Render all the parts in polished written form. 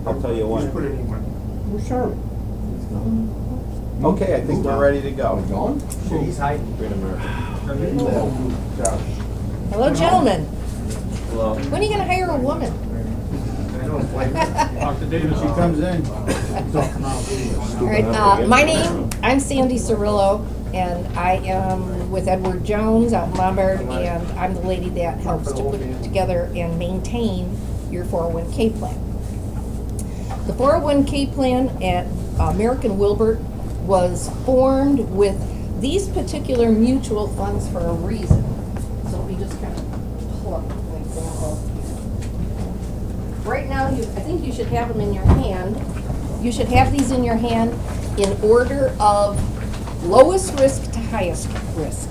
I'll tell you Just put when. anyone. Where's Charlie? Okay, I think we're ready to go. Gone? He's hiding. Hello, gentlemen. Hello. When are you gonna hire a woman? I know, it's like. Talk to David. She comes in. All right, I'm Sandy Cirillo, and I am with Edward Jones out in Lombard, and I'm the lady that helps to put together and maintain your 401k plan. The 401k plan at American Wilbert was formed with these particular mutual funds for a reason. So let me just kind of pull up an example. Right now, I think you should have them in your hand. You should have these in your hand in order of lowest risk to highest risk.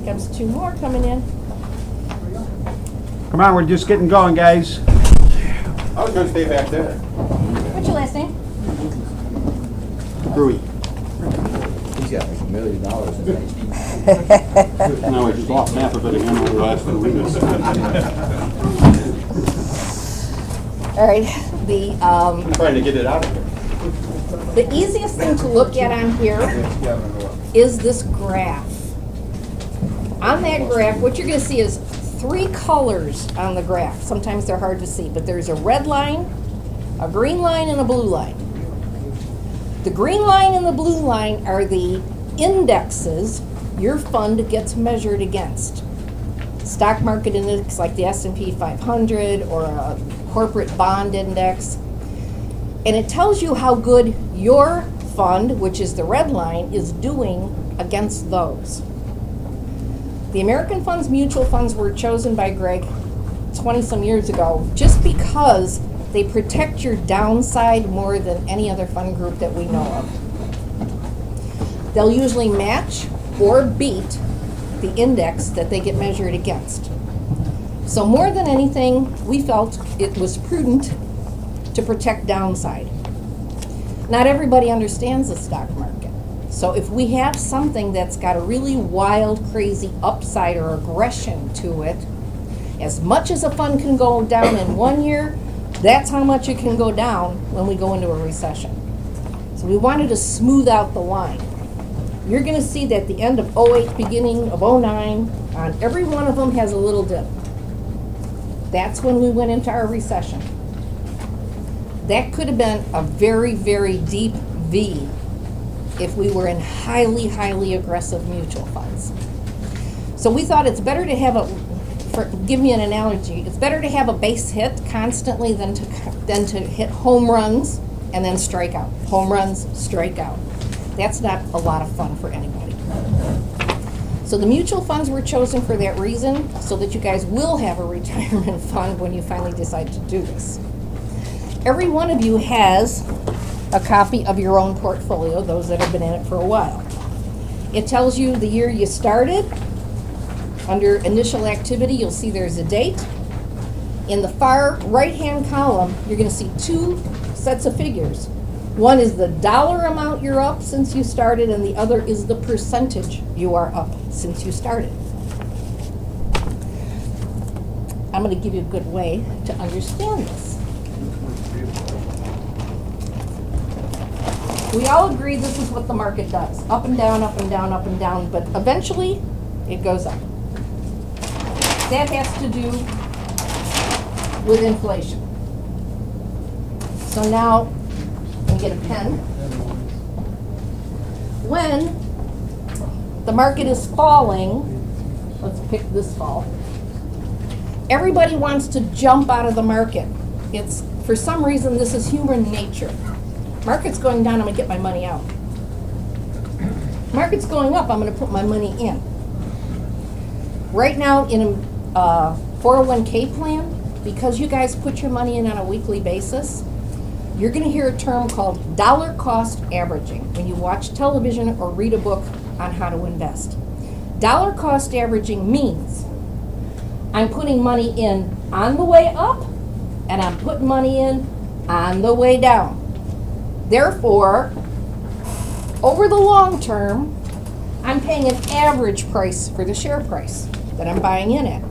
Comes two more coming in. Come on, we're just getting going, guys. I was gonna stay back there. What's your last name? Rui. He's got like $1 million in No, I just lost half of it again over the last 2 weeks. All right, I'm trying to get it out of here. the easiest thing to look at on here is this graph. On that graph, what you're gonna see is 3 colors on the graph. Sometimes they're hard to see, but there's a red line, a green line, and a blue line. The green line and the blue line are the indexes your fund gets measured against. Stock market index like the S&P 500 or a corporate bond index. And it tells you how good your fund, which is the red line, is doing against those. The American Funds mutual funds were chosen by Greg 20-some years ago just because they protect your downside more than any other fund group that we know of. They'll usually match or beat the index that they get measured against. So more than anything, we felt it was prudent to protect downside. Not everybody understands the stock market. So if we have something that's got a really wild, crazy upside or aggression to it, as much as a fund can go down in 1 year, that's how much it can go down when we go into a recession. So we wanted to smooth out the line. You're gonna see that the end of '08, beginning of '09, on every one of them has a little dip. That's when we went into our recession. That could have been a very, very deep V if we were in highly, highly aggressive mutual funds. So we thought it's better to have give me an analogy, it's better to have a base hit constantly than to hit home runs and then strike out. Home runs, strike out. That's not a lot of fun for anybody. So the mutual funds were chosen for that reason, so that you guys will have a retirement fund when you finally decide to do this. Every one of you has a copy of your own portfolio, those that have been in it for a while. It tells you the year you started. Under initial activity, you'll see there's a date. In the far right-hand column, you're going to see 2 sets of figures. One is the dollar amount you're up since you started, and the other is the percentage you are up since you started. I'm going to give you a good way to understand this. We all agree this is what the market does. Up and down, up and down, up and down, but eventually it goes up. That has to do with inflation. So now, I'm get a pen. When the market is falling, let's pick this fall, everybody wants to jump out of the market. It's, for some reason, this is human nature. Market's going down, I'm gonna get my money out. Market's going up, I'm gonna put my money in. Right now in a 401k plan, because you guys put your money in on a weekly basis, you're gonna hear a term called dollar cost averaging when you watch television or read a book on how to invest. Dollar cost averaging means I'm putting money in on the way up and I'm putting money in on the way down. Therefore, over the long term, I'm paying an average price for the share price that I'm buying in at.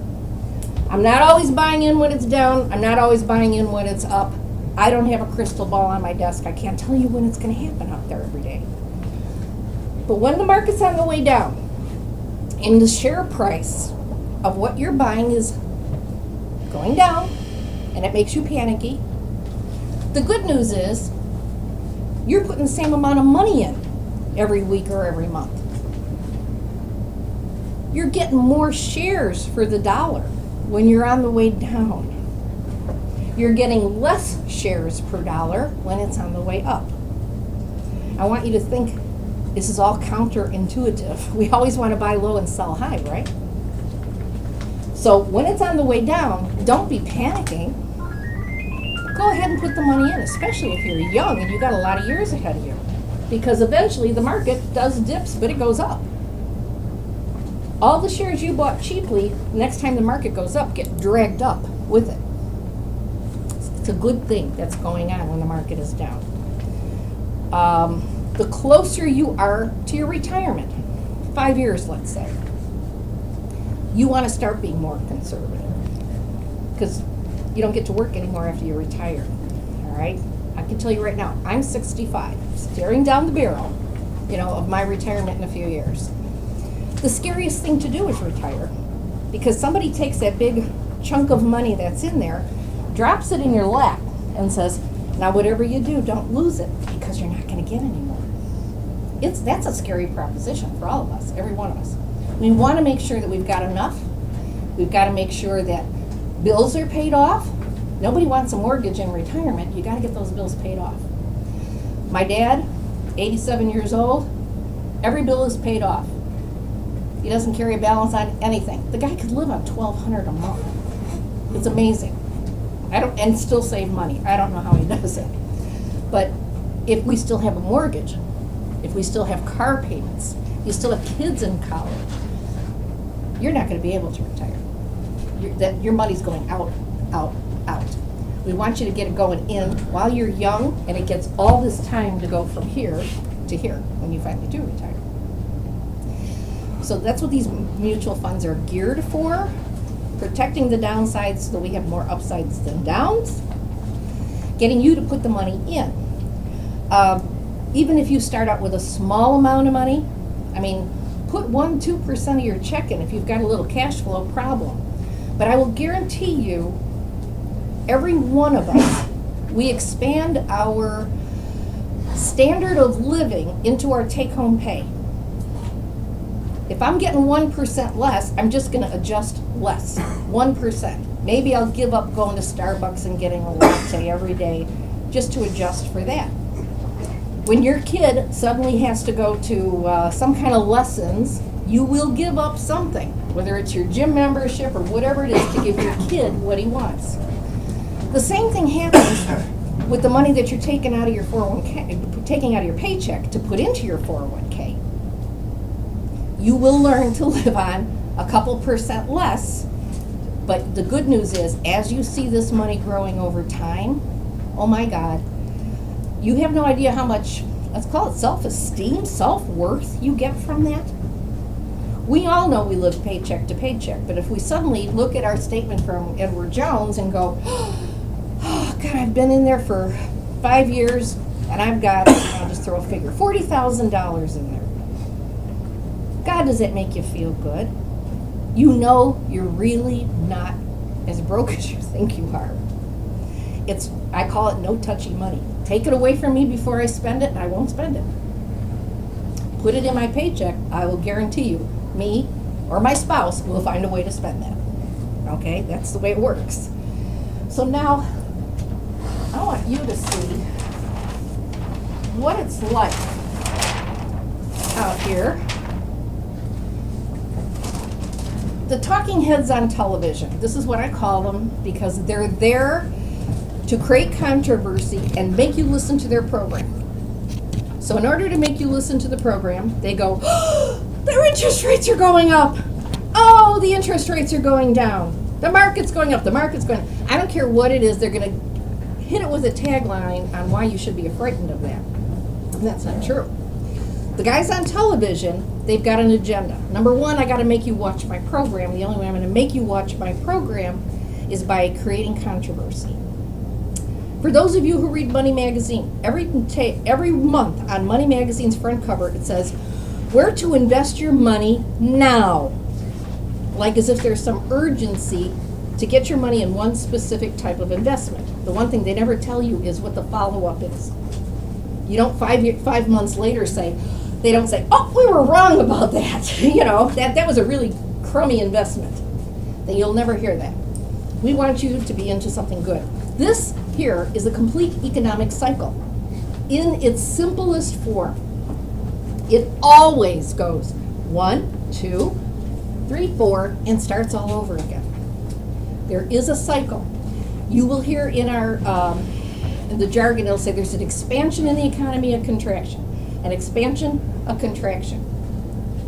I'm not always buying in when it's down. I'm not always buying in when it's up. I don't have a crystal ball on my desk. I can't tell you when it's going to happen out there every day. But when the market's on the way down and the share price of what you're buying is going down and it makes you panicky, the good news is you're putting the same amount of money in every week or every month. You're getting more shares for the dollar when you're on the way down. You're getting less shares per dollar when it's on the way up. I want you to think this is all counterintuitive. We always want to buy low and sell high, right? So when it's on the way down, don't be panicking. Go ahead and put the money in, especially if you're young and you've got a lot of years ahead of you. Because eventually the market does dips, but it goes up. All the shares you bought cheaply, next time the market goes up, get dragged up with it. It's a good thing that's going on when the market is down. The closer you are to your retirement, 5 years, let's say, you want to start being more conservative because you don't get to work anymore after you retire. All right? I can tell you right now, I'm 65, staring down the barrel, of my retirement in a few years. The scariest thing to do is retire because somebody takes that big chunk of money that's in there, drops it in your lap, and says, now whatever you do, don't lose it because you're not going to get any more. That's a scary proposition for all of us, every one of us. We want to make sure that we've got enough. We've got to make sure that bills are paid off. Nobody wants a mortgage in retirement. You got to get those bills paid off. My dad, 87 years old, every bill is paid off. He doesn't carry a balance on anything. The guy could live on $1,200 a month. It's amazing. And still save money. I don't know how he does it. But if we still have a mortgage, if we still have car payments, you still have kids in college, you're not going to be able to retire. Your money's going out, out, out. We want you to get it going in while you're young, and it gets all this time to go from here to here when you finally do retire. So that's what these mutual funds are geared for, protecting the downsides so that we have more upsides than downs, getting you to put the money in. Even if you start out with a small amount of money, put 1-2% of your check in if you've got a little cash flow problem. But I will guarantee you, every one of us, we expand our standard of living into our take-home pay. If I'm getting 1% less, I'm just going to adjust less, 1%. Maybe I'll give up going to Starbucks and getting a latte every day just to adjust for that. When your kid suddenly has to go to some kind of lessons, you will give up something, whether it's your gym membership or whatever it is, to give your kid what he wants. The same thing happens with the money that you're taking out of your 401k, taking out of your paycheck to put into your 401k. You will learn to live on a couple % less, but the good news is, as you see this money growing over time, oh my God, you have no idea how much, let's call it self-esteem, self-worth you get from that. We all know we live paycheck to paycheck, but if we suddenly look at our statement from Edward Jones and go, oh God, I've been in there for 5 years and I've got, I'll just throw a figure, $40,000 in there. God, does it make you feel good? You know you're really not as broke as you think you are. I call it no touchy money. Take it away from me before I spend it, and I won't spend it. Put it in my paycheck, I will guarantee you, me or my spouse will find a way to spend that. Okay, that's the way it works. So now, I want you to see what it's like out here. The talking heads on television, this is what I call them because they're there to create controversy and make you listen to their program. So in order to make you listen to the program, they go, oh, their interest rates are going up. Oh, the interest rates are going down. The market's going up, the market's going up. I don't care what it is, they're going to hit it with a tagline on why you should be frightened of that. And that's not true. The guys on television, they've got an agenda. Number one, I got to make you watch my program. The only way I'm going to make you watch my program is by creating controversy. For those of you who read Money Magazine, every month on Money Magazine's front cover it says, where to invest your money now. Like as if there's some urgency to get your money in one specific type of investment. The one thing they never tell you is what the follow-up is. You don't 5 months later say, they don't say, oh, we were wrong about that. You know, that was a really crummy investment. That you'll never hear that. We want you to be into something good. This here is a complete economic cycle. In its simplest form, it always goes 1, 2, 3, 4, and starts all over again. There is a cycle. You will hear in our in the jargon, it'll say there's an expansion in the economy, a contraction. An expansion, a contraction.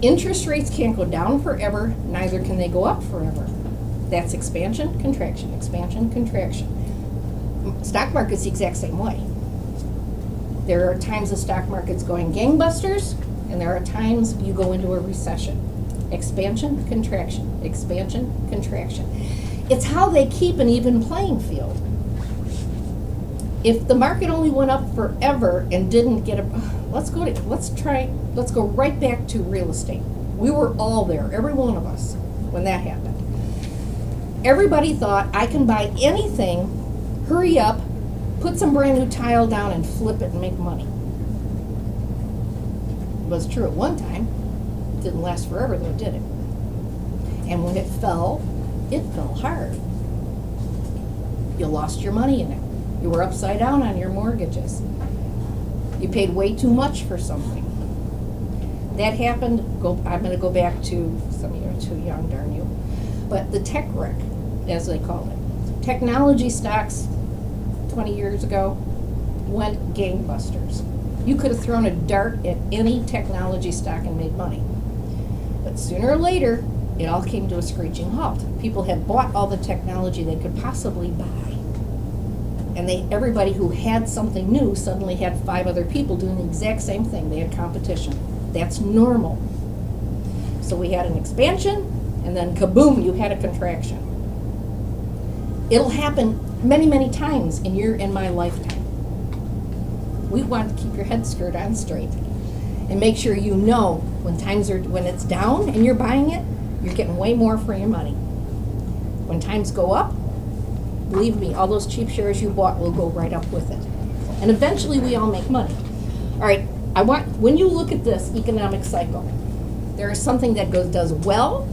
Interest rates can't go down forever, neither can they go up forever. That's expansion, contraction, expansion, contraction. Stock market's the exact same way. There are times the stock market's going gangbusters, and there are times you go into a recession. Expansion, contraction, expansion, contraction. It's how they keep an even playing field. If the market only went up forever and didn't get let's go right back to real estate. We were all there, every one of us, when that happened. Everybody thought, I can buy anything, hurry up, put some brand new tile down and flip it and make money. It was true at one time. It didn't last forever though, did it? And when it fell hard. You lost your money in it. You were upside down on your mortgages. You paid way too much for something. That happened, I'm going to go back to, some of you are too young, darn you, but the tech wreck, as they call it. Technology stocks 20 years ago went gangbusters. You could have thrown a dart at any technology stock and made money. But sooner or later, it all came to a screeching halt. People had bought all the technology they could possibly buy. And everybody who had something new suddenly had 5 other people doing the exact same thing. They had competition. That's normal. So we had an expansion, and then kaboom, you had a contraction. It'll happen many, many times in your and my lifetime. We want to keep your head skirt on straight and make sure you know when it's down and you're buying it, you're getting way more for your money. When times go up, believe me, all those cheap shares you bought will go right up with it. And eventually we all make money. All right, when you look at this economic cycle, there is something that does well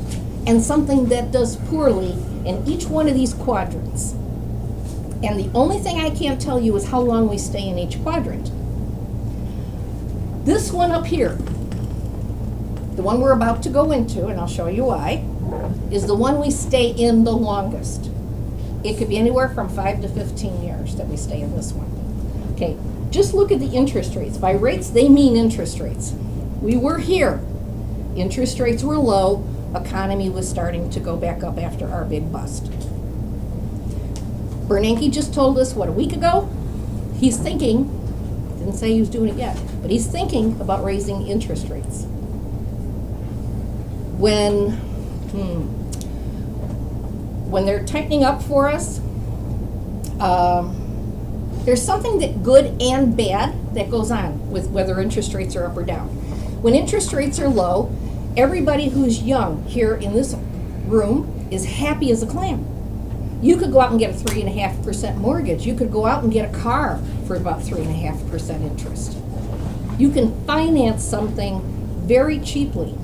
and something that does poorly in each one of these quadrants. And the only thing I can't tell you is how long we stay in each quadrant. This one up here, the one we're about to go into, and I'll show you why, is the one we stay in the longest. It could be anywhere from 5 to 15 years that we stay in this one. Okay, just look at the interest rates. By rates, they mean interest rates. We were here. Interest rates were low. Economy was starting to go back up after our big bust. Bernanke just told us, a week ago? He's thinking, didn't say he was doing it yet, but he's thinking about raising interest rates. When they're tightening up for us, there's something that good and bad that goes on with whether interest rates are up or down. When interest rates are low, everybody who's young here in this room is happy as a clam. You could go out and get a 3.5% mortgage. You could go out and get a car for about 3.5% interest. You can finance something very cheaply.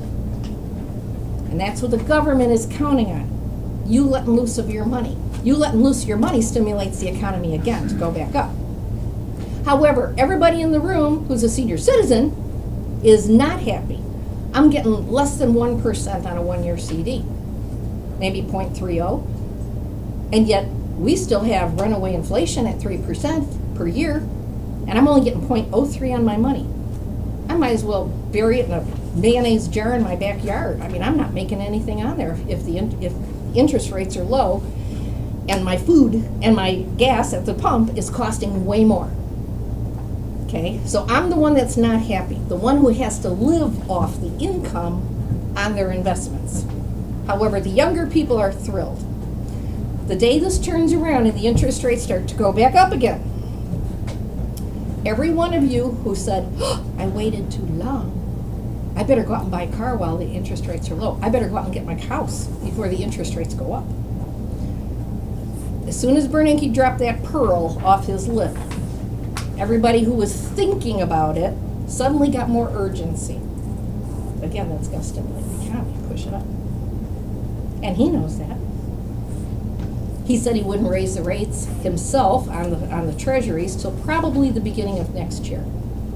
And that's what the government is counting on. You letting loose of your money. You letting loose of your money stimulates the economy again to go back up. However, everybody in the room who's a senior citizen is not happy. I'm getting less than 1% on a 1-year CD, maybe 0.30. And yet, we still have runaway inflation at 3% per year, and I'm only getting 0.03 on my money. I might as well bury it in a mayonnaise jar in my backyard. I mean, I'm not making anything on there if the interest rates are low, and my food and my gas at the pump is costing way more. Okay, so I'm the one that's not happy, the one who has to live off the income on their investments. However, the younger people are thrilled. The day this turns around and the interest rates start to go back up again, every one of you who said, "Oh, I waited too long. I better go out and buy a car while the interest rates are low. I better go out and get my house before the interest rates go up." As soon as Bernanke dropped that pearl off his lip, everybody who was thinking about it suddenly got more urgency. Again, that's going to stimulate the economy, push it up. And he knows that. He said he wouldn't raise the rates himself on the treasuries till probably the beginning of next year.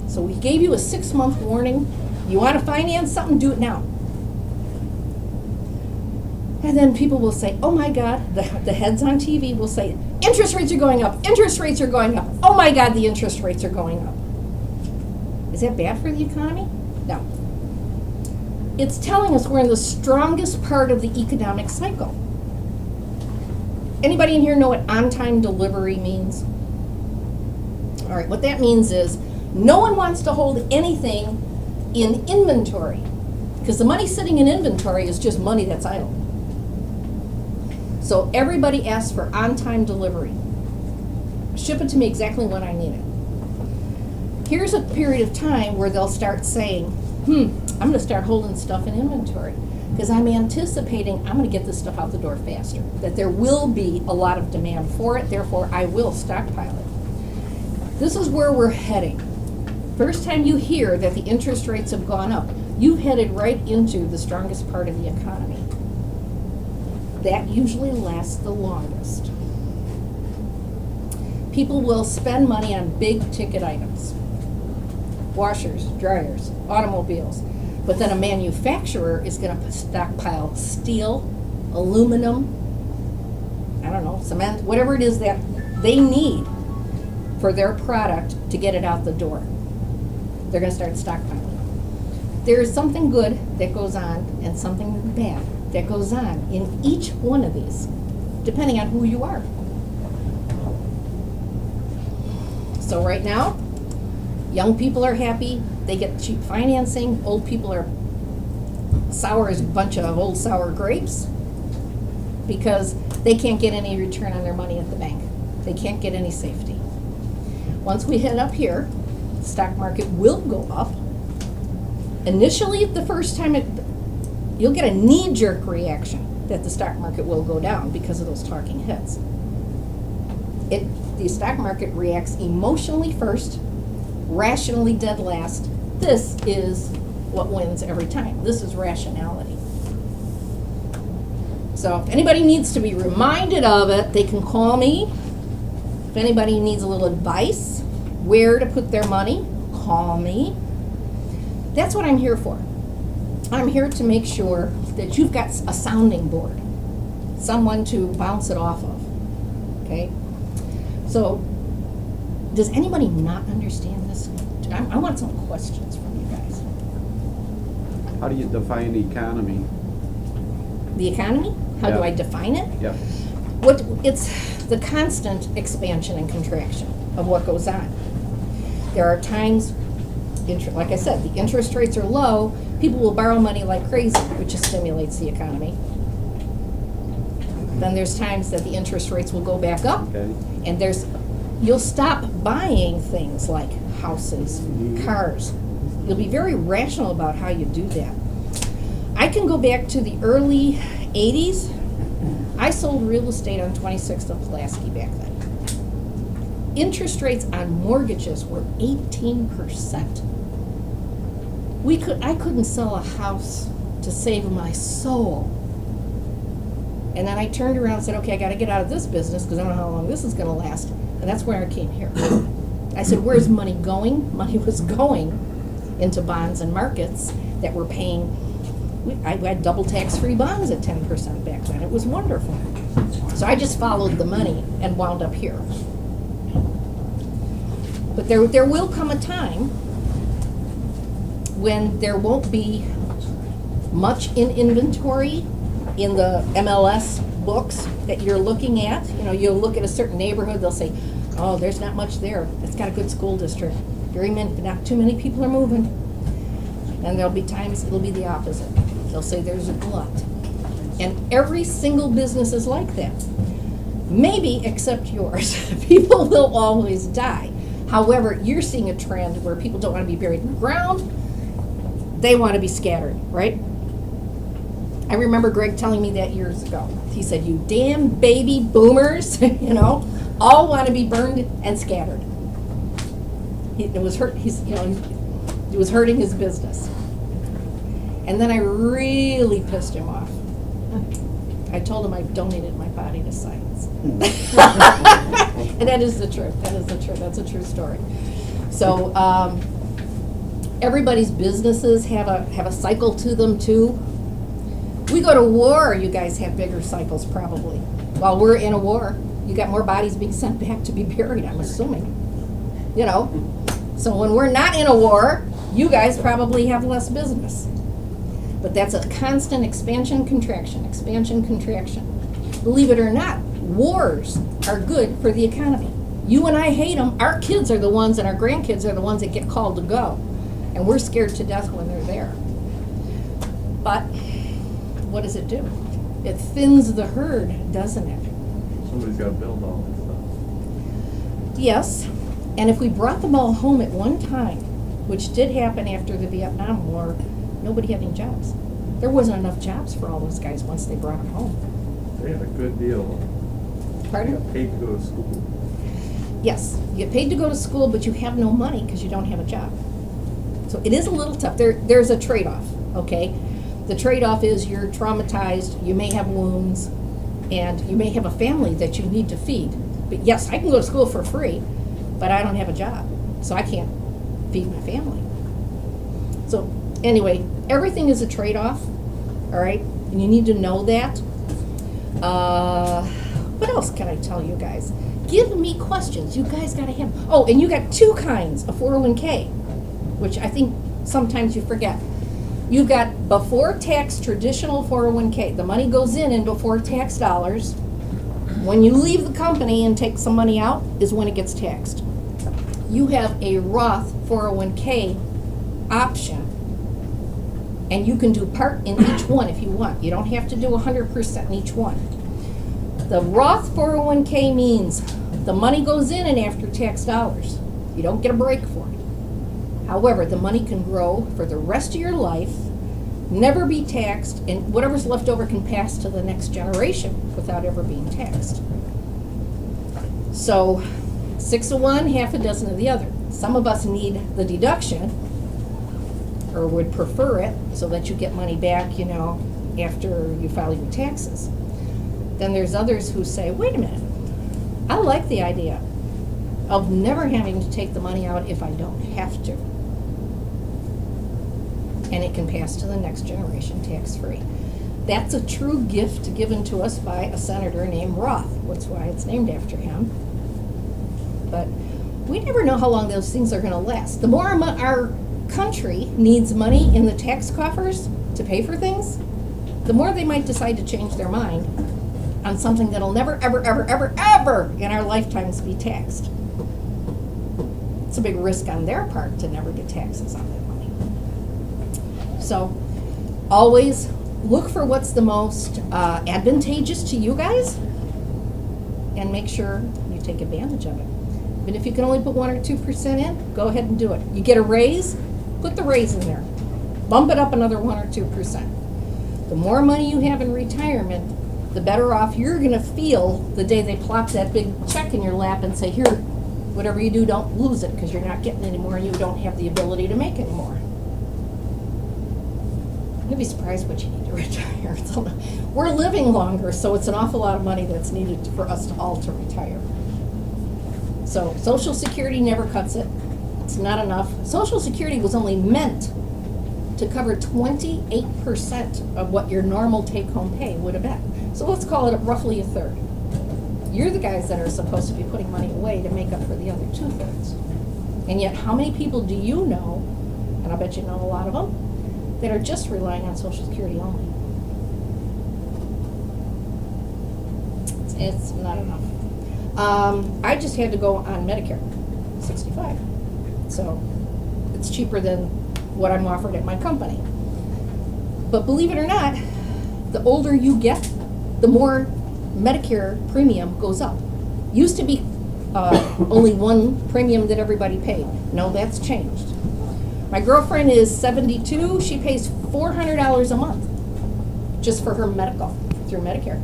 So we gave you a 6-month warning. You want to finance something, do it now. And then people will say, oh my God, the heads on TV will say, interest rates are going up, interest rates are going up. Oh my God, the interest rates are going up. Is that bad for the economy? No. It's telling us we're in the strongest part of the economic cycle. Anybody in here know what on-time delivery means? All right, what that means is no one wants to hold anything in inventory because the money sitting in inventory is just money that's idle. So everybody asks for on-time delivery. Ship it to me exactly when I need it. Here's a period of time where they'll start saying, I'm going to start holding stuff in inventory because I'm anticipating I'm going to get this stuff out the door faster, that there will be a lot of demand for it, therefore I will stockpile it. This is where we're heading. First time you hear that the interest rates have gone up, you've headed right into the strongest part of the economy. That usually lasts the longest. People will spend money on big ticket items. Washers, dryers, automobiles. But then a manufacturer is going to stockpile steel, aluminum, I don't know, cement, whatever it is that they need for their product to get it out the door. They're going to start stockpiling. There is something good that goes on and something bad that goes on in each one of these, depending on who you are. So right now, young people are happy, they get cheap financing. Old people are sour as a bunch of old sour grapes because they can't get any return on their money at the bank. They can't get any safety. Once we head up here, the stock market will go up. Initially, the first time you'll get a knee-jerk reaction that the stock market will go down because of those talking heads. The stock market reacts emotionally first, rationally dead last. This is what wins every time. This is rationality. So if anybody needs to be reminded of it, they can call me. If anybody needs a little advice, where to put their money, call me. That's what I'm here for. I'm here to make sure that you've got a sounding board, someone to bounce it off of, okay? So, does anybody not understand this? I want some questions from you guys. How do you define economy? The economy? How do Yeah. I define it? Yeah. It's the constant expansion and contraction of what goes on. There are times, like I said, the interest rates are low, people will borrow money like crazy, which just stimulates the economy. Then there's times that the interest rates will go back up, Okay. and you'll stop buying things like houses, cars. You'll be very rational about how you do that. I can go back to the early 80s. I sold real estate on 26th of Pulaski back then. Interest rates on mortgages were 18%. I couldn't sell a house to save my soul. And then I turned around and said, okay, I got to get out of this business because I don't know how long this is going to last. And that's where I came here. I said, where's money going? Money was going into bonds and markets that were paying. I had double tax-free bonds at 10% back then. It was wonderful. So I just followed the money and wound up here. But there will come a time when there won't be much in inventory in the MLS books that you're looking at. You know, you'll look at a certain neighborhood, they'll say, oh, there's not much there. It's got a good school district. Not too many people are moving. And there'll be times it'll be the opposite. They'll say there's a glut. And every single business is like that. maybe except yours. People will always die. However, you're seeing a trend where people don't want to be buried in the ground. They want to be scattered, right? I remember Greg telling me that years ago. He said, you damn baby boomers, all want to be burned and scattered. It was hurting his business. And then I really pissed him off. I told him I donated my body to science. And that is the truth. That's a true story. So everybody's businesses have a cycle to them too. We go to war, you guys have bigger cycles probably. While we're in a war, you got more bodies being sent back to be buried, I'm assuming. So when we're not in a war, you guys probably have less business. But that's a constant expansion, contraction. Believe it or not, wars are good for the economy. You and I hate them. Our kids are the ones and our grandkids are the ones that get called to go. And we're scared to death when they're there. But what does it do? It thins the herd, doesn't it? Somebody's got to build all this stuff. Yes. And if we brought them all home at one time, which did happen after the Vietnam War, nobody had any jobs. There wasn't enough jobs for all those guys once they brought them home. They had a good deal. Pardon? They got paid to go to school. Yes, you get paid to go to school, but you have no money because you don't have a job. So it is a little tough. There's a trade-off, okay? The trade-off is you're traumatized, you may have wounds, and you may have a family that you need to feed. But yes, I can go to school for free, but I don't have a job, so I can't feed my family. So anyway, everything is a trade-off, all right? And you need to know that. What else can I tell you guys? Give me questions. You guys got to have. Oh, and you got two kinds of 401k, which I think sometimes you forget. You've got before tax traditional 401k. The money goes in before tax dollars. When you leave the company and take some money out is when it gets taxed. You have a Roth 401k option. And you can do part in each one if you want. You don't have to do 100% in each one. The Roth 401k means the money goes in and after tax dollars. You don't get a break for it. However, the money can grow for the rest of your life, never be taxed, and whatever's left over can pass to the next generation without ever being taxed. So 6 of one, half a dozen of the other. Some of us need the deduction, or would prefer it, so that you get money back, after you file your taxes. Then there's others who say, wait a minute, I like the idea of never having to take the money out if I don't have to. And it can pass to the next generation tax-free. That's a true gift given to us by a senator named Roth. That's why it's named after him. But we never know how long those things are going to last. The more our country needs money in the tax coffers to pay for things, the more they might decide to change their mind on something that'll never, ever, ever, ever, ever in our lifetimes be taxed. It's a big risk on their part to never get taxes on that money. So always look for what's the most advantageous to you guys and make sure you take advantage of it. But if you can only put 1 or 2% in, go ahead and do it. You get a raise, put the raise in there. Bump it up another 1 or 2%. The more money you have in retirement, the better off you're going to feel the day they plop that big check in your lap and say, here, whatever you do, don't lose it because you're not getting any more and you don't have the ability to make any more. You'd be surprised what you need to retire. We're living longer, so it's an awful lot of money that's needed for us to all to retire. So Social Security never cuts it. It's not enough. Social Security was only meant to cover 28% of what your normal take-home pay would have been. So let's call it roughly a third. You're the guys that are supposed to be putting money away to make up for the other 2/3. And yet, how many people do you know, and I bet you know a lot of them, that are just relying on Social Security only? It's not enough. I just had to go on Medicare, 65. So it's cheaper than what I'm offered at my company. But believe it or not, the older you get, the more Medicare premium goes up. Used to be only one premium that everybody paid. No, that's changed. My girlfriend is 72. She pays $400 a month just for her medical through Medicare.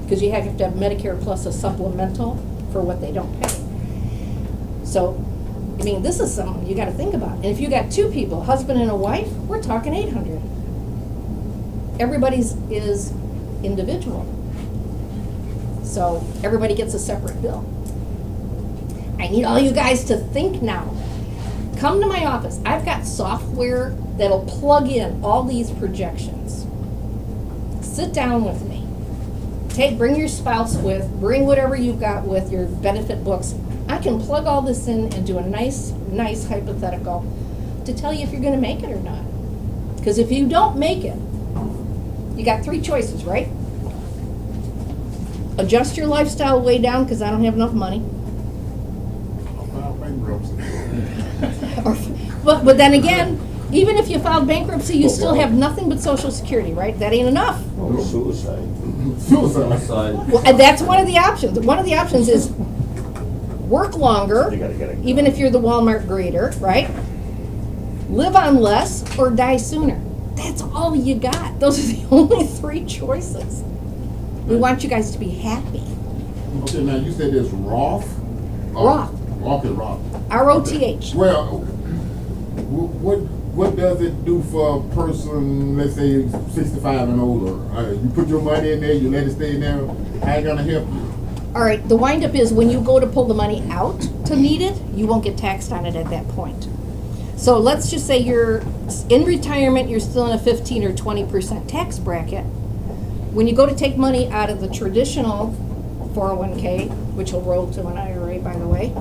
Because you have to have Medicare plus a supplemental for what they don't pay. So, I mean, this is something you got to think about. And if you got two people, husband and a wife, we're talking $800. Everybody's is individual. So everybody gets a separate bill. I need all you guys to think now. Come to my office. I've got software that'll plug in all these projections. Sit down with me. Bring your spouse bring whatever you've got with your benefit books. I can plug all this in and do a nice hypothetical to tell you if you're gonna make it or not. Because if you don't make it, you got three choices, right? Adjust your lifestyle way down because I don't have enough money. But then again, even if you filed bankruptcy, you still have nothing but Social Security, right? That ain't enough. Suicide. Well, and that's one of the options. One of the options is work longer, even if you're the Walmart grader, right? Live on less or die sooner. That's all you got. Those are the only three choices. We want you guys to be happy. Okay, now you said it's Roth? Roth. Okay, Roth. ROTH. Well, what does it do for a person, let's say 65 and older? You put your money in there, you let it stay in there, how it gonna help you? All right, the windup is when you go to pull the money out to need it, you won't get taxed on it at that point. So let's just say you're in retirement, you're still in a 15 or 20% tax bracket. When you go to take money out of the traditional 401k, which will roll to an IRA, by the way,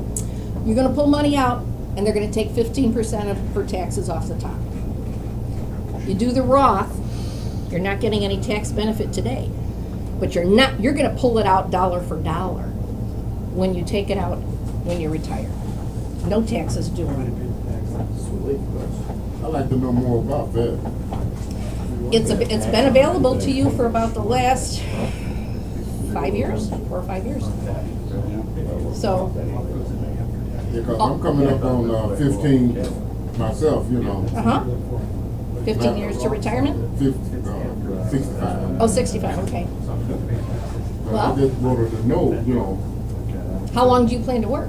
you're gonna pull money out and they're gonna take 15% for taxes off the top. You do the Roth, you're not getting any tax benefit today, but you're gonna pull it out dollar for dollar when you take it out when you retire. No taxes due on it. I'd like to know more about that. It's been available to you for about the last 5 years, 4 or 5 years. So, Because I'm coming up on 15 myself, you know. 15 years to retirement? 65. Oh, 65, okay. I Well, just wanted to know, you know. how long do you plan to work?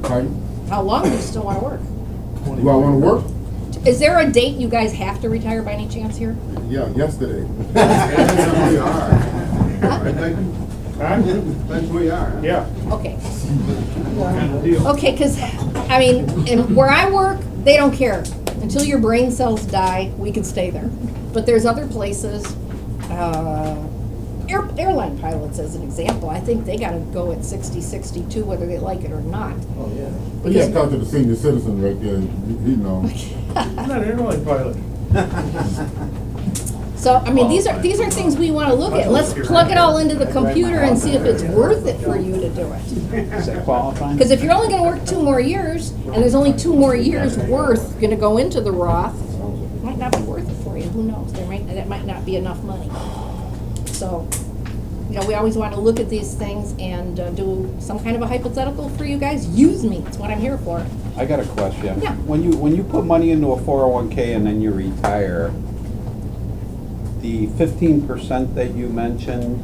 Pardon? How long do you still want to work? Do I want to work? Is there a date you guys have to retire by any chance here? Yeah, yesterday. We are. That's who we are. Huh? Yeah. Okay. Okay, because, I mean, where I work, they don't care. Until your brain cells die, we can stay there. But there's other places, airline pilots as an example, I think they gotta go at 60, 62, whether they like it or not. Oh, yeah. But yeah, talk to the senior citizen right there, you know. I'm not an airline pilot. So, I mean, these are things we wanna look at. Let's plug it all into the computer and see if it's worth it for you to do it. Is that qualifying? Because if you're only gonna work 2 more years, and there's only 2 more years worth gonna go into the Roth, it might not be worth it for you, who knows? That might not be enough money. So, you know, we always wanna look at these things and do some kind of a hypothetical for you guys. Use me, that's what I'm here for. I got a question. Yeah. When you put money into a 401k and then you retire, the 15% that you mentioned,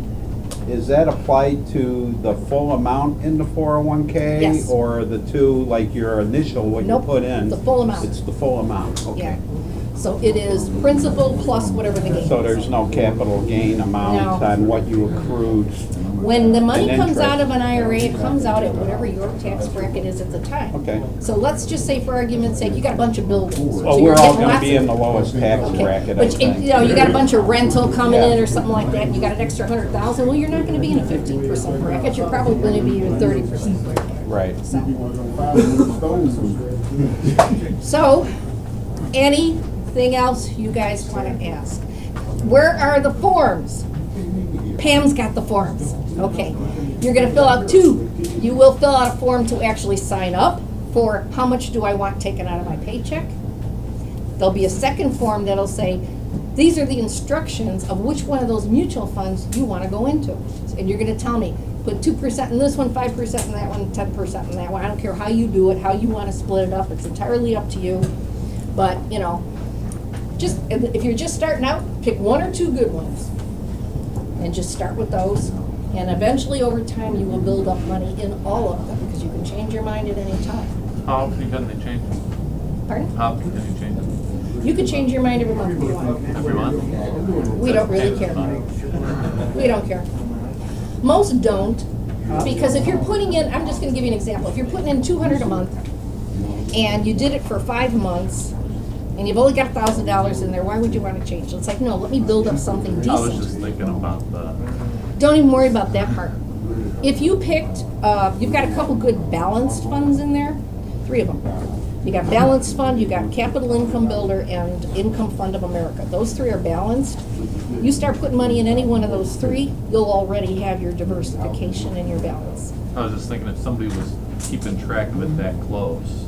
is that applied to the full amount in the 401k? Yes. Or the two, like your initial, what you Nope, put in? the full amount. It's the full amount, Yeah. okay. So it is principal plus whatever the gain is. So there's no capital gain amount No. on what you accrued? When the money And comes out interest. of an IRA, it comes out at whatever your tax bracket is at the time. Okay. So let's just say, for argument's sake, you got a bunch of buildings. Well, So we're you're all getting gonna lots be of- in the lowest tax Okay, bracket, I but think. you know, you got a bunch of rental coming in Yeah. or something like that, and you got an extra 100,000, well, you're not gonna be in a 15% bracket, you're probably gonna be in a 30% bracket. Right. So, anything else you guys wanna ask? Where are the forms? Pam's got the forms, okay. You're gonna fill out 2. You will fill out a form to actually sign up for how much do I want taken out of my paycheck. There'll be a second form that'll say, These are the instructions of which one of those mutual funds you want to go into. And you're going to tell me, put 2% in this one, 5% in that one, 10% in that one. I don't care how you do it, how you want to split it up. It's entirely up to you. But, you know, just if you're just starting out, pick one or two good ones. And just start with those. And eventually, over time, you will build up money in all of them because you can change your mind at any time. How often can they change? Pardon? How often can you change them? You can change your mind every month if you want. Every month? We don't really care. We don't care. Most don't, because if you're putting in, I'm just gonna give you an example. If you're putting in $200 a month and you did it for 5 months and you've only got $1,000 in there, why would you wanna change? It's like, no, let me build up something I was decent. just thinking about the, Don't even worry about that part. If you picked, you've got a couple good balanced funds in there, 3 of them. You got balanced fund, you got capital income builder, and income fund of America. Those 3 are balanced. You start putting money in any one of those 3, you'll already have your diversification and your balance. I was just thinking if somebody was keeping track of it that close.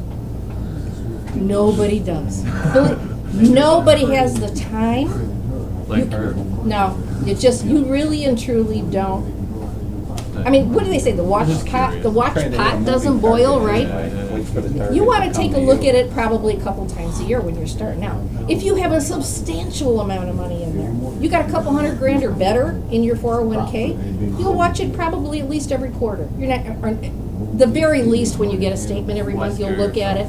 Nobody does. Nobody has the time. Like her. No, it's just, you really and truly don't. I mean, what do they say? The watch Just pot, curious. the watch pot doesn't boil, right? You want to take a look at it probably a couple times a year when you're starting out. If you have a substantial amount of money in there, you got a couple $100,000 or better in your 401k, you'll watch it probably at least every quarter. You're not, or the very least when you get a statement every month, you'll look at it.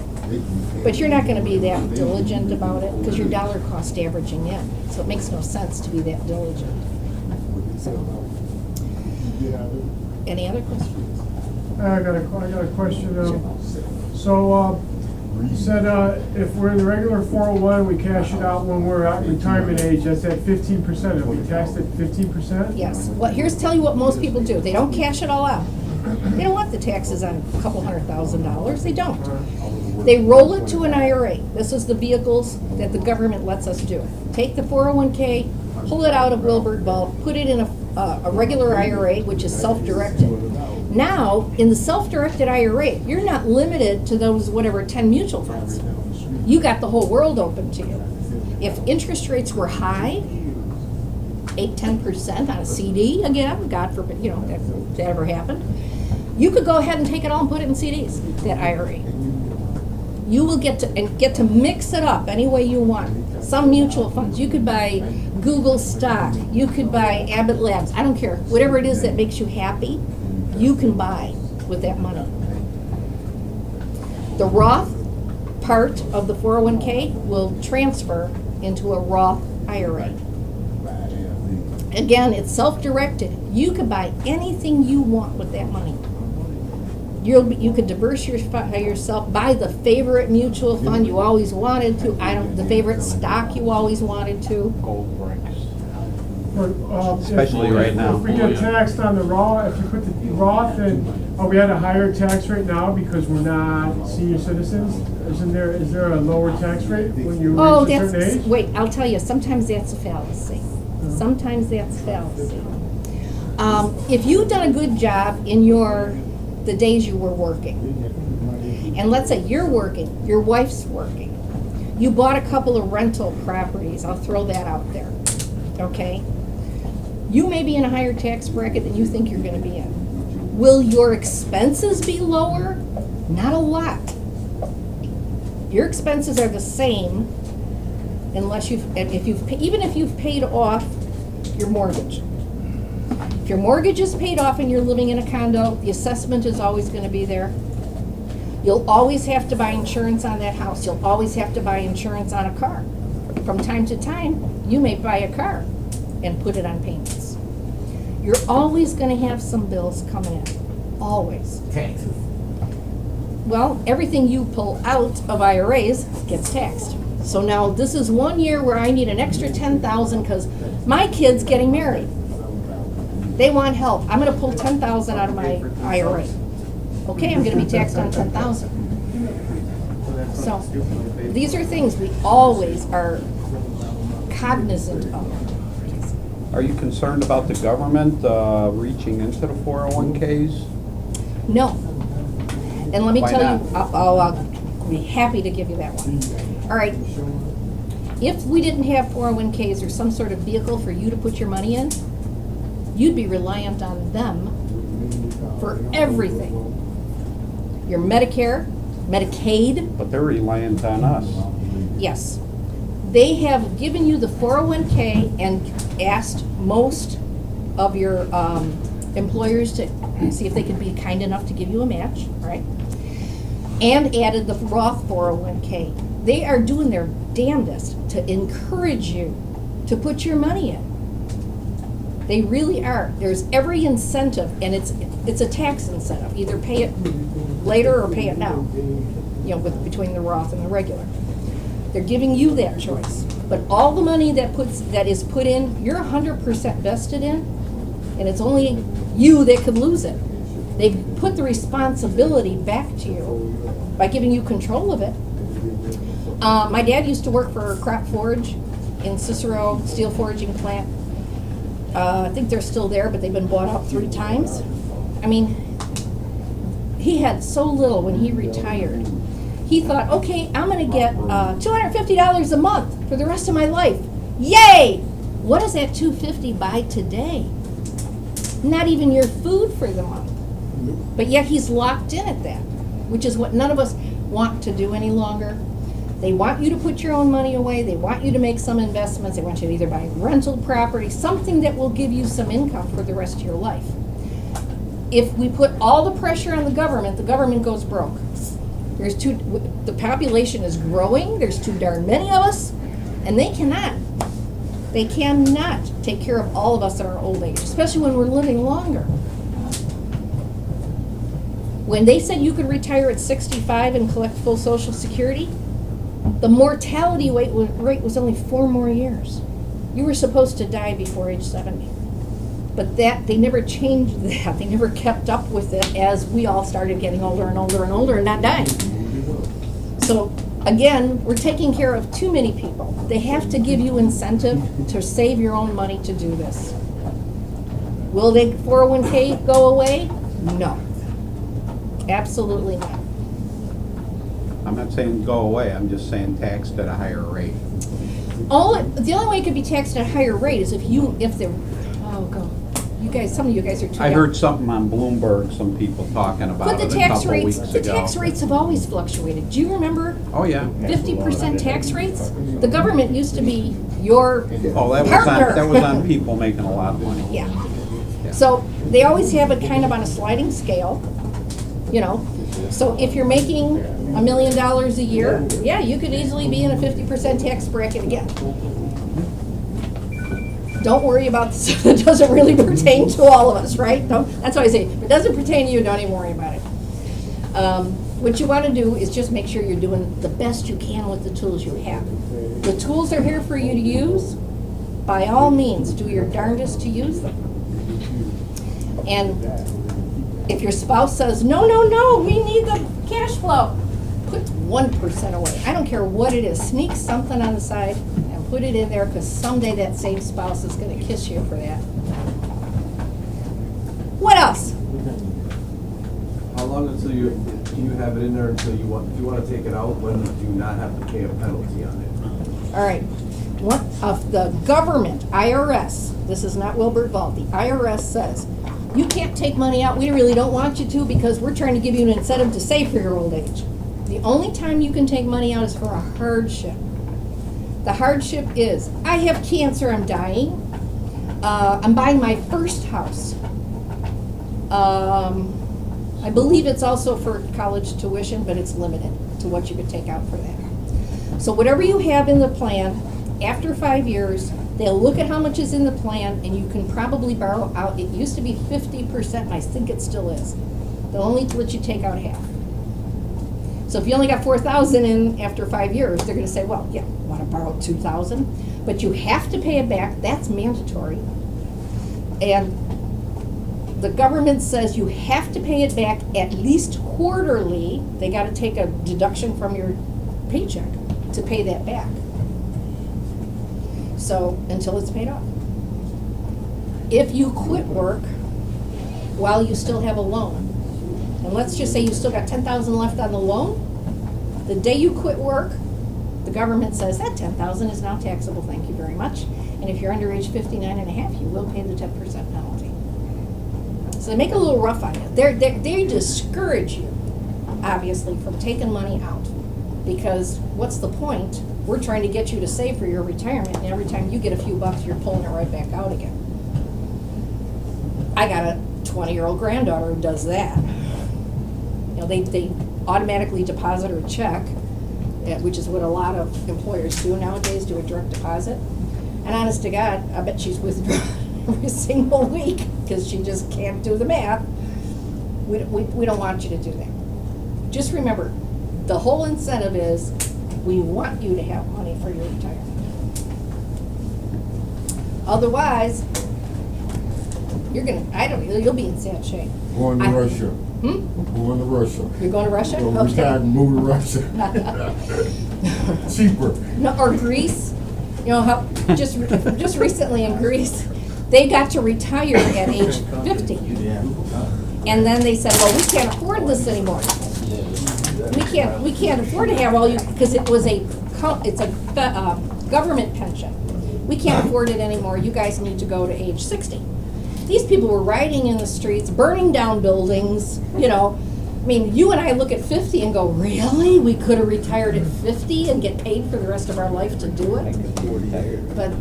But you're not going to be that diligent about it because your dollar cost averaging in. So it makes no sense to be that diligent. So, any other questions? I got a question. So, you said if we're in the regular 401, we cash it out when we're at retirement age, that's at 15%. Are we taxed at 15%? Yes. Well, tell you what most people do. They don't cash it all out. They don't want the taxes on a couple $100,000. They don't. They roll it to an IRA. This is the vehicles that the government lets us do. Take the 401k, pull it out of Wilbur Bulk, put it in a regular IRA, which is self-directed. Now, in the self-directed IRA, you're not limited to those, 10 mutual funds. You got the whole world open to you. If interest rates were high, 8-10% on a CD, again, God forbid, if that ever happened, you could go ahead and take it all and put it in CDs, that IRA. You will get to mix it up any way you want. Some mutual funds, you could buy Google stock, you could buy Abbott Labs, I don't care. Whatever it is that makes you happy, you can buy with that money. The Roth part of the 401k will transfer into a Roth IRA. Again, it's self-directed. You can buy anything you want with that money. You could diversify yourself, buy the favorite mutual fund you always wanted to, the favorite stock you always wanted to. Gold bricks. Especially right now. If we get taxed on the Roth, if you put the Roth in, are we at a higher tax rate now because we're not senior citizens? Is there a lower tax rate when you reach a certain age? Wait, I'll tell you, sometimes that's a fallacy. Sometimes that's a fallacy. If you've done a good job in the days you were working, and let's say you're working, your wife's working, you bought a couple of rental properties, I'll throw that out there, okay? You may be in a higher tax bracket than you think you're gonna be in. Will your expenses be lower? Not a lot. Your expenses are the same unless even if you've paid off your mortgage. If your mortgage is paid off and you're living in a condo, the assessment is always going to be there. You'll always have to buy insurance on that house. You'll always have to buy insurance on a car. From time to time, you may buy a car and put it on payments. You're always going to have some bills coming in. Always. Taxes. Well, everything you pull out of IRAs gets taxed. So now this is 1 year where I need an extra $10,000 because my kid's getting married. They want help. I'm going to pull $10,000 out of my IRA. Okay, I'm going to be taxed on $10,000. So these are things we always are cognizant of. Are you concerned about the government reaching into the 401ks? No. And let me Why tell not? you, I'll be happy to give you that one. All right. If we didn't have 401ks or some sort of vehicle for you to put your money in, you'd be reliant on them for everything. Your Medicare, Medicaid, But they're reliant on us. yes. They have given you the 401k and asked most of your employers to see if they could be kind enough to give you a match, right? And added the Roth 401k. They are doing their damnedest to encourage you to put your money in. They really are. There's every incentive, and it's a tax incentive. Either pay it later or pay it now, between the Roth and the regular. They're giving you that choice. But all the money that is put in, you're 100% vested in, and it's only you that could lose it. They put the responsibility back to you by giving you control of it. My dad used to work for Crop Forge in Cicero Steel Forging Plant. I think they're still there, but they've been bought out 3 times. I mean, he had so little when he retired. He thought, okay, I'm going to get $250 a month for the rest of my life. Yay! What does that $250 buy today? Not even your food for the month. But yet he's locked in at that, which is what none of us want to do any longer. They want you to put your own money away. They want you to make some investments. They want you to either buy rental property, something that will give you some income for the rest of your life. If we put all the pressure on the government goes broke. The population is growing. There's too darn many of us, and they cannot take care of all of us at our old age, especially when we're living longer. When they said you could retire at 65 and collect full Social Security, the mortality rate was only 4 more years. You were supposed to die before age 70. But they never changed that. They never kept up with it as we all started getting older and older and older and not dying. So again, we're taking care of too many people. They have to give you incentive to save your own money to do this. Will the 401k go away? No. Absolutely not. I'm not saying go away, I'm just saying taxed at a higher rate. The only way it could be taxed at a higher rate is some of you guys are too young. I heard something on Bloomberg, some people talking about But it the a tax couple rates, weeks the ago. tax rates have always fluctuated. Do you remember Oh, yeah. 50% tax rates? The government used to be your Oh, that was on people making a lot of money. Yeah. So they always have it kind of on a sliding scale, So if you're making $1 million a year, yeah, you could easily be in a 50% tax bracket again. Don't worry about this. It doesn't really pertain to all of us, right? That's why I say, if it doesn't pertain to you, don't even worry about it. What you want to do is just make sure you're doing the best you can with the tools you have. The tools are here for you to use. By all means, do your darndest to use them. And if your spouse says, no, we need the cash flow, put 1% away. I don't care what it is. Sneak something on the side and put it in there, because someday that same spouse is going to kiss you for that. What else? How long until you have it in there until if you want to take it out, when do you not have to pay a penalty on it? All right. What of the government, IRS, this is not Wilbert Vault, the IRS says, you can't take money out, we really don't want you to, because we're trying to give you an incentive to save for your old age. The only time you can take money out is for a hardship. The hardship is, I have cancer, I'm dying, I'm buying my first house. I believe it's also for college tuition, but it's limited to what you could take out for that. So whatever you have in the plan, after 5 years, they'll look at how much is in the plan, and you can probably borrow out. It used to be 50%, and I think it still is. They'll only let you take out half. So if you only got $4,000 in after 5 years, they're going to say, well, yeah, want to borrow $2,000, but you have to pay it back. That's mandatory. And the government says you have to pay it back at least quarterly. They got to take a deduction from your paycheck to pay that back. So, until it's paid off. If you quit work while you still have a loan, and let's just say you still got $10,000 left on the loan, the day you quit work, the government says that 10,000 is now taxable, thank you very much. And if you're under age 59 and a half, you will pay the 10% penalty. So they make it a little rough on you. They discourage you, obviously, from taking money out. Because what's the point? We're trying to get you to save for your retirement, and every time you get a few bucks, you're pulling it right back out again. I got a 20-year-old granddaughter who does that. You know, they automatically deposit her a check, which is what a lot of employers do nowadays, do a direct deposit. And honest to God, I bet she's withdrawn every single week because she just can't do the math. We don't want you to do that. Just remember, the whole incentive is we want you to have money for your retirement. Otherwise, you'll be in sad shape. Going to Russia. Hmm? Going to Russia. You're going to Russia? Going to Okay. retire and move to Russia. Cheaper. No, or Greece. You know how just recently in Greece, they got to retire at age 50, and then they said, "Well, we can't afford this anymore. We can't afford to have all you because it's a government pension. We can't afford it anymore. You guys need to go to age 60." These people were riding in the streets, burning down buildings. You know, I mean, you and I look at 50 and go, "Really? We could have retired at 50 and get paid for the rest of our life to do it?" But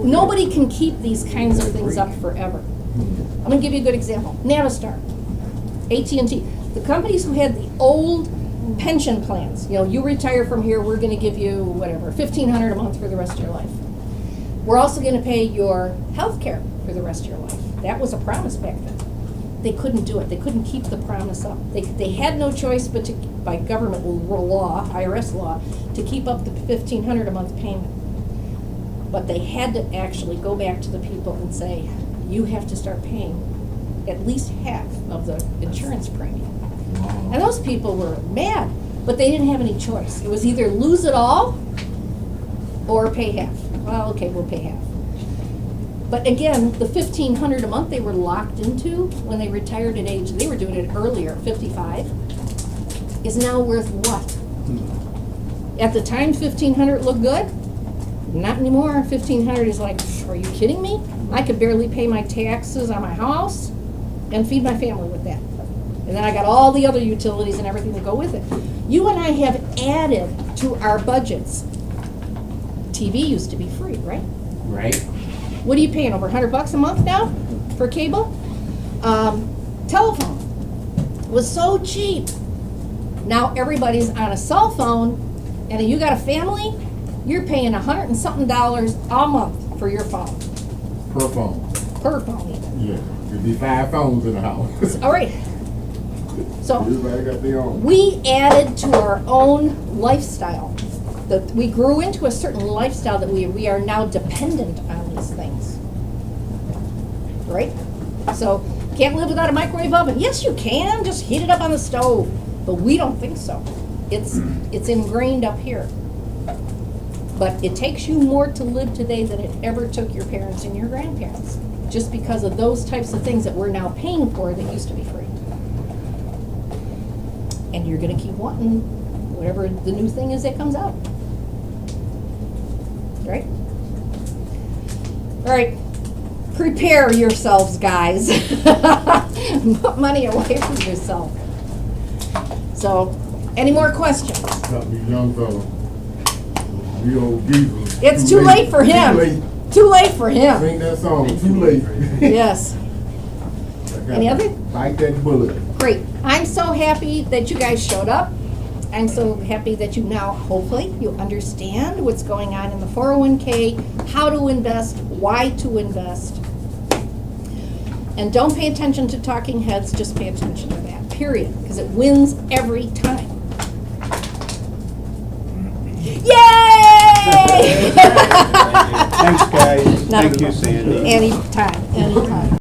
nobody can keep these kinds of things up forever. I'm going to give you a good example. Navistar, AT&T, the companies who had the old pension plans. You know, you retire from here, we're going to give you whatever, $1,500 a month for the rest of your life. We're also going to pay your health care for the rest of your life. That was a promise back then. They couldn't do it. They couldn't keep the promise up. They had no choice but to, by government law, IRS law, to keep up the $1,500 a month payment. But they had to actually go back to the people and say, you have to start paying at least half of the insurance premium. And those people were mad, but they didn't have any choice. It was either lose it all or pay half. Well, okay, we'll pay half. But again, the $1,500 a month they were locked into when they retired at age, they were doing it earlier, 55, is now worth what? At the time, $1,500 looked good. Not anymore. $1,500 is like, are you kidding me? I could barely pay my taxes on my house and feed my family with that. And then I got all the other utilities and everything that go with it. You and I have added to our budgets. TV used to be free, right? Right. What are you paying, over $100 a month now for cable? Telephone was so cheap. Now everybody's on a cell phone, and if you got a family, you're paying $100 and something a month for your phone. Per phone. Per phone even. Yeah. There'd be 5 phones in the house. All right. So Everybody got their own. we added to our own lifestyle. We grew into a certain lifestyle that we are now dependent on these things. Right? So, can't live without a microwave oven. Yes, you can. Just heat it up on the stove. But we don't think so. It's ingrained up here. But it takes you more to live today than it ever took your parents and your grandparents. Just because of those types of things that we're now paying for that used to be free. And you're going to keep wanting whatever the new thing is that comes out. Right? All right. Prepare yourselves, guys. Put money away from yourself. So, any more questions? Got me young fella. The old geezer. It's too late for him. Too late. Too late for him. Sing that song. Too late. Yes. Any other? Bite that bullet. Great. I'm so happy that you guys showed up. I'm so happy that you now, hopefully, you understand what's going on in the 401k, how to invest, why to invest. And don't pay attention to talking heads, just pay attention to that, period, because it wins every time. Yay! Thanks, guys. No. Thank you, Sandy. Anytime, anytime.